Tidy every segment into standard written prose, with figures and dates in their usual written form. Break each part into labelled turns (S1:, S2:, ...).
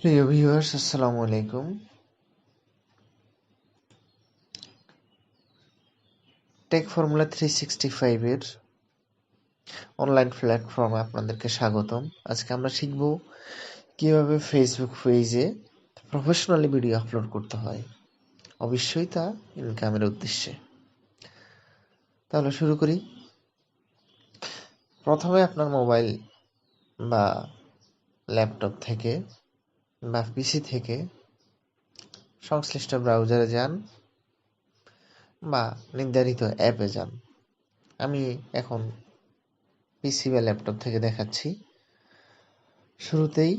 S1: প্রিয় ভিউয়ার্স, আসসালামু আলাইকুম। টেক ফর্মুলা 365 এর অনলাইন প্ল্যাটফর্মে আপনাদেরকে স্বাগতম। আজকে আমরা শিখব কিভাবে ফেসবুক পেজে প্রফেশনালি ভিডিও আপলোড করতে হয়, অবশ্যই তা ইনকামের উদ্দেশ্যে। তাহলে শুরু করি। প্রথমে আপনার মোবাইল বা ল্যাপটপ থেকে বা পিসি থেকে সংশ্লিষ্ট ব্রাউজারে যান বা নির্ধারিত অ্যাপে যান। আমি এখন পিসি বা ল্যাপটপ থেকে দেখাচ্ছি। শুরুতেই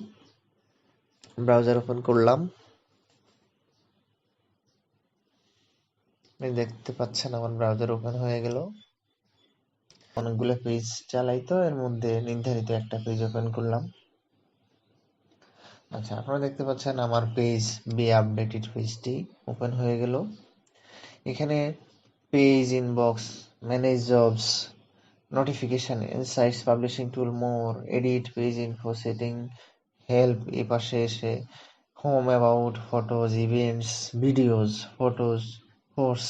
S1: ব্রাউজার ওপেন করলাম। দেখতে পাচ্ছেন আমার ব্রাউজার ওপেন হয়ে গেল। অনেকগুলো পেজ চালাই, তো এর মধ্যে নির্ধারিত একটা পেজ ওপেন করলাম। আচ্ছা, আপনারা দেখতে পাচ্ছেন আমার পেজ বি আপডেটেড পেজটি ওপেন হয়ে গেল। এখানে page, inbox, manage jobs, notification, insights, publishing tool, more, edit, page info, setting, help, এই পাশে এসে home, about, photos, events, videos, photos, course,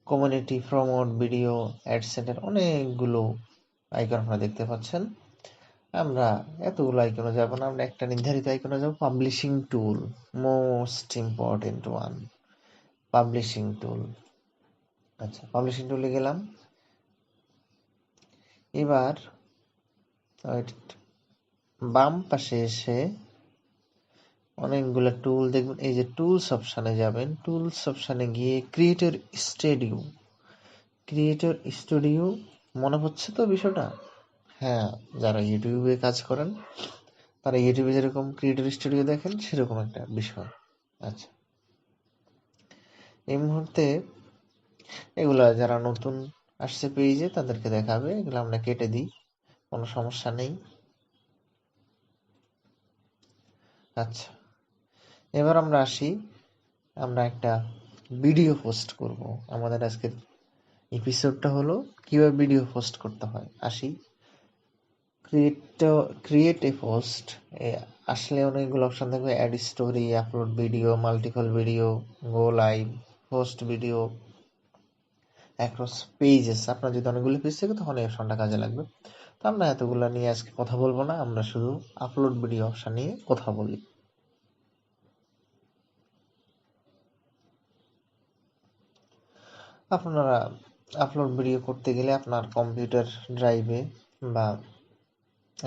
S1: community, promote, video, ad center, অনেকগুলো আইকন আপনারা দেখতে পাচ্ছেন। আমরা এতগুলো আইকনে যাব না, আমরা একটা নির্ধারিত আইকনে যাব, পাবলিশিং টুল, মোস্ট ইম্পর্টেন্ট ওয়ান, পাবলিশিং টুল। আচ্ছা, পাবলিশিং টুলে গেলাম। এবার বাম পাশে এসে অনেকগুলো টুল দেখবেন। এই যে টুলস অপশানে যাবেন, টুলস অপশানে গিয়ে ক্রিয়েটর স্টুডিও মনে হচ্ছে তো বিষয়টা? হ্যাঁ, যারা ইউটিউবে কাজ করেন তারা ইউটিউবে যেরকম ক্রিয়েটর স্টুডিও দেখেন সেরকম একটা বিষয়। আচ্ছা, এই মুহূর্তে এগুলা যারা নতুন আসছে পেজে তাদেরকে দেখাবে, এগুলো আমরা কেটে দিই, কোনো সমস্যা নেই। আচ্ছা, এবার আমরা আসি, আমরা একটা ভিডিও পোস্ট করব। আমাদের আজকের এপিসোডটা হলো কিভাবে ভিডিও পোস্ট করতে হয়। আসি, ক্রিয়েট এ পোস্ট আসলে অনেকগুলো অপশন থাকবে। Add story, upload video, multiple video, go live, post video across pages. আপনার যদি অনেকগুলো পেজ থাকে তখন এই অপশনটা কাজে লাগবে। তো আমরা এতগুলো নিয়ে আজকে কথা বলবো না, আমরা শুধু আপলোড ভিডিও অপশন নিয়ে কথা বলি। আপনারা আপলোড ভিডিও করতে গেলে আপনার কম্পিউটার ড্রাইভে বা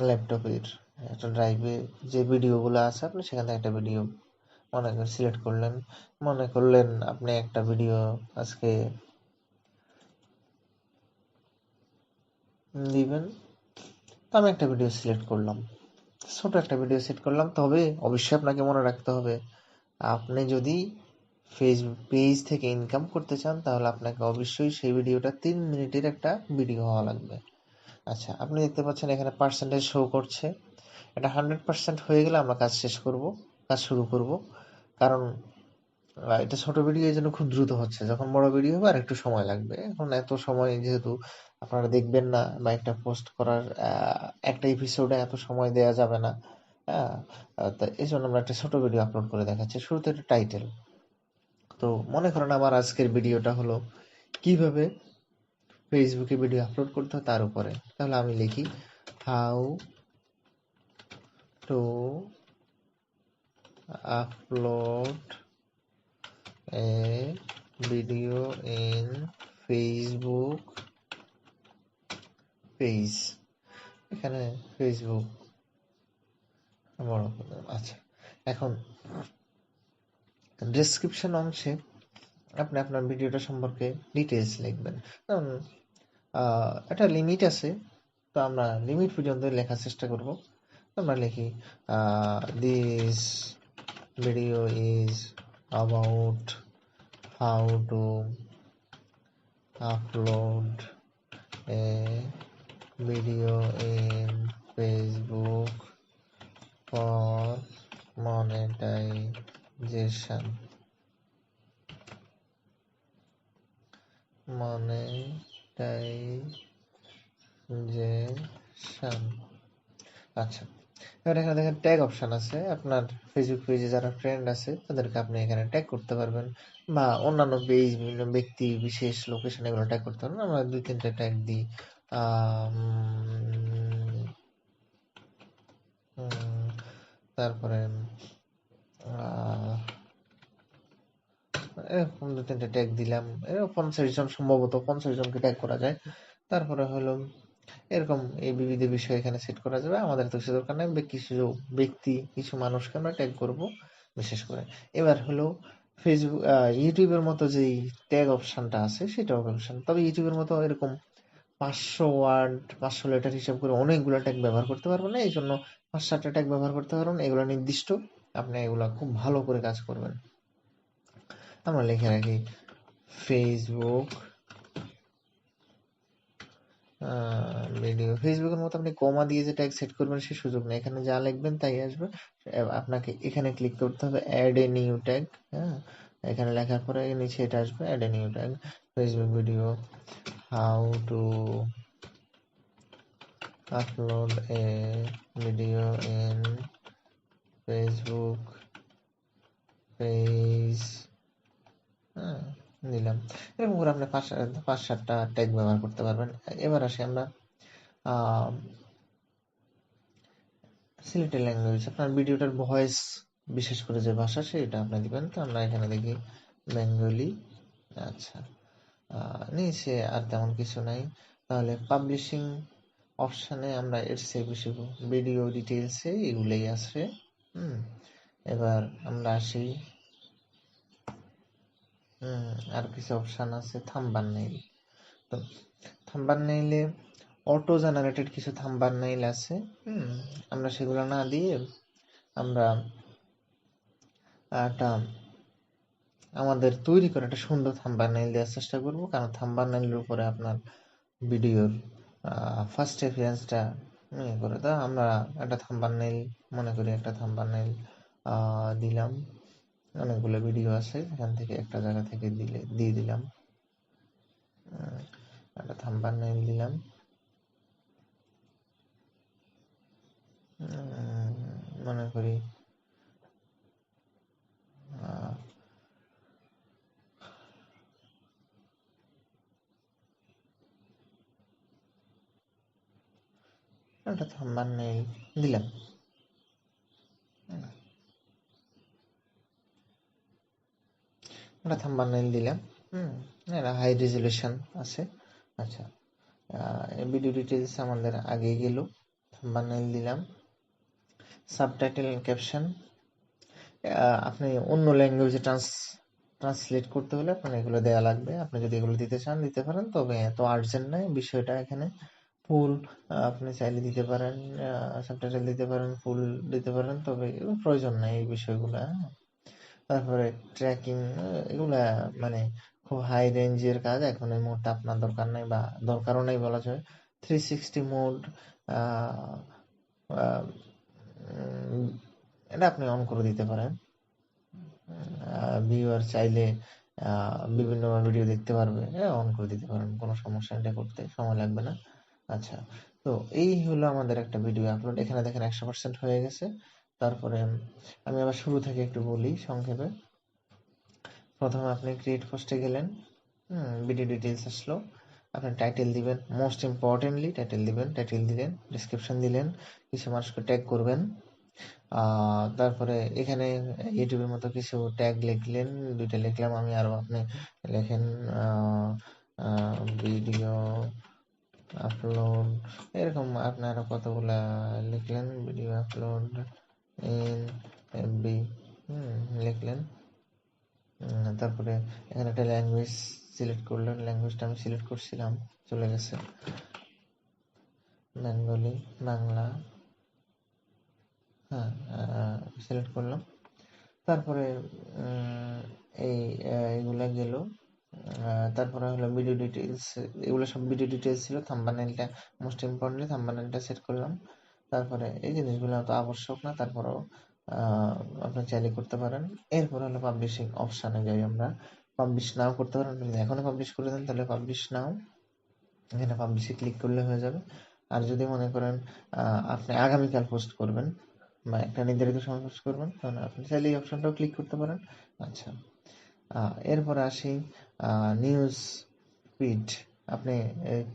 S1: ল্যাপটপের একটা ড্রাইভে যে ভিডিওগুলো আছে, আপনি সেখান থেকে একটা ভিডিও মনে করে সিলেক্ট করলেন। মনে করলেন আপনি একটা ভিডিও আজকে দিবেন, তো আমি একটা ভিডিও সিলেক্ট করলাম, ছোট একটা ভিডিও সেট করলাম। তবে অবশ্যই আপনাকে মনে রাখতে হবে, আপনি যদি ফেসবুক পেজ থেকে ইনকাম করতে চান তাহলে আপনাকে অবশ্যই সেই ভিডিওটা 3 মিনিটের একটা ভিডিও হওয়া লাগবে। আচ্ছা, আপনি দেখতে পাচ্ছেন এখানে পার্সেন্টেজ শো করছে। এটা 100% হয়ে গেলে আমরা কাজ শুরু করব। কারণ এটা ছোট ভিডিও, এই জন্য খুব দ্রুত হচ্ছে। যখন বড় ভিডিও হবে আর একটু সময় লাগবে। এখন এত সময় যেহেতু আপনারা দেখবেন না, বা একটা পোস্ট করার একটা এপিসোডে এত সময় দেওয়া যাবে না। হ্যাঁ, তা এই জন্য আমরা একটা ছোট ভিডিও আপলোড করে দেখাচ্ছি। শুরুতে একটা টাইটেল। তো মনে করেন আমার আজকের ভিডিওটা হলো কিভাবে ফেসবুকে ভিডিও আপলোড করতে হয় তার উপরে। তাহলে আমি লিখি how to upload a video in Facebook page. এখানে ফেসবুক বড় করে। আচ্ছা, এখন ডেসক্রিপশন অংশে আপনি আপনার ভিডিওটা সম্পর্কে ডিটেলস লিখবেন। কারণ একটা লিমিট আছে, তো আমরা লিমিট পর্যন্ত লেখার চেষ্টা করব। আমরা লিখি this video is about how to upload a video in Facebook for monetization. Monetization. আচ্ছা, এবার এখানে দেখেন ট্যাগ অপশন আছে। আপনার ফেসবুক পেজে যারা ফ্রেন্ড আছে তাদেরকে আপনি এখানে ট্যাগ করতে পারবেন, বা অন্যান্য পেজ, বিভিন্ন ব্যক্তি বিশেষ লোকেশন এগুলো ট্যাগ করতে পারবেন। আমরা 2-3টা ট্যাগ দিই। আম, উম, তারপরে আহ, এরকম 2-3টা ট্যাগ দিলাম। এরকম 50 জন, সম্ভবত 50 জনকে ট্যাগ করা যায়। তারপরে হলো এরকম এই বিবিধ বিষয় এখানে সেট করা যাবে। আমাদের তো সে দরকার নেই, কিছু ব্যক্তি, কিছু মানুষকে আমরা ট্যাগ করব বিশেষ করে। এবার হলো ফেসবুক, ইউটিউবের মতো যেই ট্যাগ অপশনটা আছে সেটা অপশন, তবে ইউটিউবের মতো এরকম 500 ওয়ার্ড 500 লেটার হিসাব করে অনেকগুলো ট্যাগ ব্যবহার করতে পারবো না। এই জন্য 5-7টা ট্যাগ ব্যবহার করতে পারবেন, এগুলো নির্দিষ্ট। আপনি এগুলো খুব ভালো করে কাজ করবেন। আমরা লিখে রাখি ফেসবুক ভিডিও। ফেসবুকের মতো আপনি কমা দিয়ে যে ট্যাগ সেট করবেন সে সুযোগ নেই, এখানে যা লিখবেন তাই আসবে। আপনাকে এখানে ক্লিক করতে হবে অ্যাড এ নিউ ট্যাগ। হ্যাঁ, এখানে লেখার পরে নিচে এটা আসবে add a new tag, Facebook video, how to upload a video in Facebook page. হ্যাঁ, দিলাম। এরকম করে আপনি 5-7টা ট্যাগ ব্যবহার করতে পারবেন। এবার আসি আমরা সিলেক্টেড ল্যাঙ্গুয়েজ। আপনার ভিডিওটার ভয়েস, বিশেষ করে যে ভাষা সেটা আপনি দিবেন। তো আমরা এখানে দেখি বেঙ্গলি। আচ্ছা, নিচে আর তেমন কিছু নাই। তাহলে পাবলিশিং অপশানে আমরা এর চেয়ে বেশি ভিডিও ডিটেলসে এগুলোই আছে। হুম, এবার আমরা আসি, আর কিছু অপশান আছে থাম্বনেইল। তো থাম্বনেইলে অটো জেনারেটেড কিছু থাম্বনেইল আছে। আমরা সেগুলো না দিয়ে আমরা একটা আমাদের তৈরি করা একটা সুন্দর থাম্বনেইল দেওয়ার চেষ্টা করব, কারণ থাম্বনেইলের উপরে আপনার ভিডিওর ফার্স্ট অ্যাপিয়ারেন্সটা করে। তা আমরা একটা থাম্বনেইল, মনে করি একটা থাম্বনেইল দিলাম। অনেকগুলো ভিডিও আছে, এখান থেকে একটা জায়গা থেকে দিয়ে দিলাম। একটা থাম্বনেইল দিলাম। মনে করি একটা থাম্বনেইল দিলাম। একটা থাম্বনেইল দিলাম। এটা হাই রেজুলেশন আছে। আচ্ছা, ভিডিও ডিটেলস আমাদের আগে গেল। থাম্বনেইল দিলাম, সাবটাইটেল ক্যাপশন। আপনি অন্য ল্যাঙ্গুয়েজে ট্রান্সলেট করতে হলে আপনার এগুলো দেওয়া লাগবে। আপনি যদি এগুলো দিতে চান দিতে পারেন, তবে এত আর্জেন্ট নয় বিষয়টা এখানে। ফুল আপনি চাইলে দিতে পারেন, সাবটাইটেল দিতে পারেন, ফুল দিতে পারেন, তবে এগুলো প্রয়োজন নাই এই বিষয়গুলো। তারপরে ট্র্যাকিং, এগুলা মানে খুব হাই রেঞ্জের কাজ, এখন এই মুহূর্তে আপনার দরকার নাই, বা দরকারও নেই বলা যায়। 360 মোড, এটা আপনি অন করে দিতে পারেন। ভিউয়ার চাইলে বিভিন্ন ভিডিও দেখতে পারবে, অন করে দিতে পারেন, কোনো সমস্যা এটা করতে সময় লাগবে না। আচ্ছা, তো এই হলো আমাদের একটা ভিডিও আপলোড। এখানে দেখেন 100% হয়ে গেছে। তারপরে আমি আবার শুরু থেকে একটু বলি সংক্ষেপে। প্রথমে আপনি ক্রিয়েট পোস্টে গেলেন, ভিডিও ডিটেলস আসলো। আপনি টাইটেল দিবেন, মোস্ট ইম্পর্টেন্টলি টাইটেল দিবেন। টাইটেল দিলেন, ডিসক্রিপশন দিলেন, কিছু মানুষকে ট্যাগ করবেন। তারপরে এখানে ইউটিউবের মতো কিছু ট্যাগ লিখলেন, 2টা লিখলাম আমি, আরো আপনি লেখেন ভিডিও আপলোড, এরকম আপনি আরো কতগুলা লিখলেন, ভিডিও আপলোড ইন এফবি লিখলেন। তারপরে এখানে একটা ল্যাঙ্গুয়েজ সিলেক্ট করলেন, ল্যাঙ্গুয়েজটা আমি সিলেক্ট করছিলাম, চলে গেছে, বেঙ্গলি, বাংলা। হ্যাঁ, সিলেক্ট করলাম। তারপরে এই এগুলা গেল। তারপরে হলো ভিডিও ডিটেলস, এগুলো সব ভিডিও ডিটেলস ছিল। থাম্বনেইলটা মোস্ট ইম্পর্টেন্টলি থাম্বনেইলটা সেট করলাম। তারপরে এই জিনিসগুলো তো আবশ্যক না, তারপরেও আপনি চাইলে করতে পারেন। এরপর হলো পাবলিশিং অপশানে যাই আমরা। পাবলিশ নাও করতে পারেন, যদি এখনো পাবলিশ করে দেন তাহলে পাবলিশ নাও, এখানে পাবলিশে ক্লিক করলে হয়ে যাবে। আর যদি মনে করেন আপনি আগামীকাল পোস্ট করবেন বা একটা নির্ধারিত সময় পোস্ট করবেন, তাহলে আপনি চাইলে এই অপশনটাও ক্লিক করতে পারেন। আচ্ছা, এরপরে আসি নিউজ ফিড। আপনি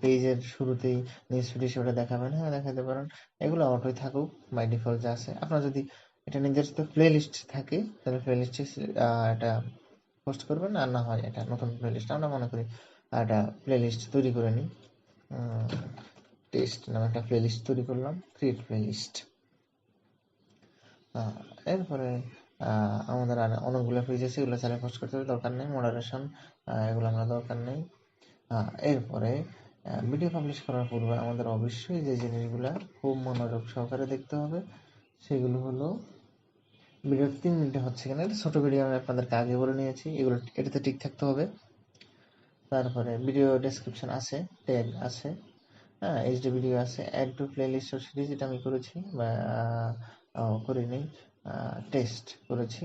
S1: পেজের শুরুতেই নিউজ ফিড হিসেবে দেখাবেন, হ্যাঁ দেখাতে পারেন। এগুলো অটোই থাকুক, বাই ডিফল্ট যা আছে। আপনার যদি এটা নির্দিষ্ট প্লে লিস্ট থাকে তাহলে প্লে লিস্টে এটা পোস্ট করবেন, আর না হয় এটা নতুন প্লে লিস্ট। আমরা মনে করি একটা প্লে লিস্ট তৈরি করে নিই। টেস্ট নামে একটা প্লে লিস্ট তৈরি করলাম, ক্রিয়েট প্লে লিস্ট। এরপরে আমাদের আর অনেকগুলো পেজ আছে, এগুলো চাইলে পোস্ট করতে হবে, দরকার নেই। মডারেশন এগুলো আমরা দরকার নেই। এরপরে ভিডিও পাবলিশ করার পূর্বে আমাদের অবশ্যই যে জিনিসগুলো খুব মনোযোগ সহকারে দেখতে হবে সেগুলো হলো ভিডিও 3 মিনিটে হচ্ছে কিনা। এটা ছোট ভিডিও, আমি আপনাদেরকে আগে বলে নিয়েছি, এগুলো এটাতে ঠিক থাকতে হবে। তারপরে ভিডিও ডেসক্রিপশন আছে, ট্যাগ আছে, হ্যাঁ এইচডি ভিডিও আছে, add to playlist or series, এটা আমি করেছি বা করিনি, টেস্ট করেছি।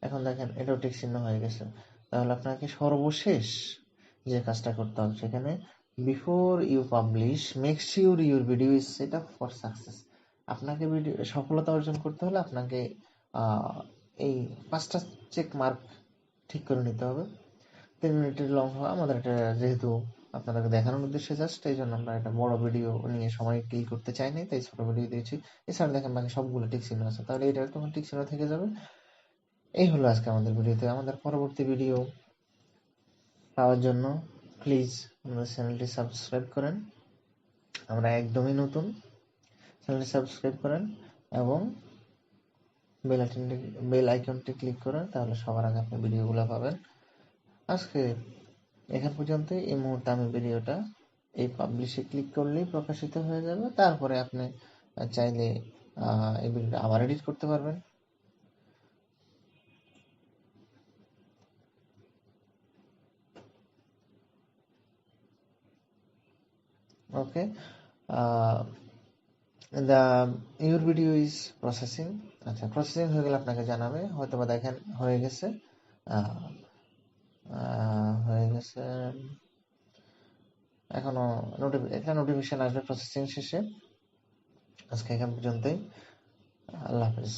S1: এখন দেখেন এটাও টিক চিহ্ন হয়ে গেছে। তাহলে আপনাকে সর্বশেষ যে কাজটা করতে হবে সেখানে, before you publish make sure your video is set up for success. আপনাকে ভিডিও সফলতা অর্জন করতে হলে আপনাকে এই 5টা চেক মার্ক ঠিক করে নিতে হবে। 3 মিনিটের লং হয় আমাদের এটা, যেহেতু আপনাদেরকে দেখানোর উদ্দেশ্যে জাস্ট, এই জন্য আমরা একটা বড় ভিডিও নিয়ে সময় কিল করতে চাইনি, তাই ছোট ভিডিও দিয়েছি। এছাড়া দেখেন বাকি সবগুলো টিক চিহ্ন আছে, তাহলে এটা তখন টিক চিহ্ন থেকে যাবে। এই হলো আজকে আমাদের ভিডিওতে। আমাদের পরবর্তী ভিডিও পাওয়ার জন্য প্লিজ আমাদের চ্যানেলটি সাবস্ক্রাইব করেন। আমরা একদমই নতুন, চ্যানেলটি সাবস্ক্রাইব করেন এবং বেল আইকনটি ক্লিক করেন, তাহলে সবার আগে আপনি ভিডিওগুলো পাবেন। আজকে এখান পর্যন্ত। এই মুহূর্তে আমি ভিডিওটা এই পাবলিশে ক্লিক করলেই প্রকাশিত হয়ে যাবে। তারপরে আপনি চাইলে এই ভিডিওটা আবার এডিট করতে পারবেন। Okay, the your video is processing. আচ্ছা, প্রসেসিং হয়ে গেলে আপনাকে জানাবে, হয়তো বা দেখেন হয়ে গেছে, হয়ে গেছে। এখনো একটা নোটিফিকেশন আসবে প্রসেসিং শেষে। আজকে এখান পর্যন্তই। আল্লাহ হাফিজ।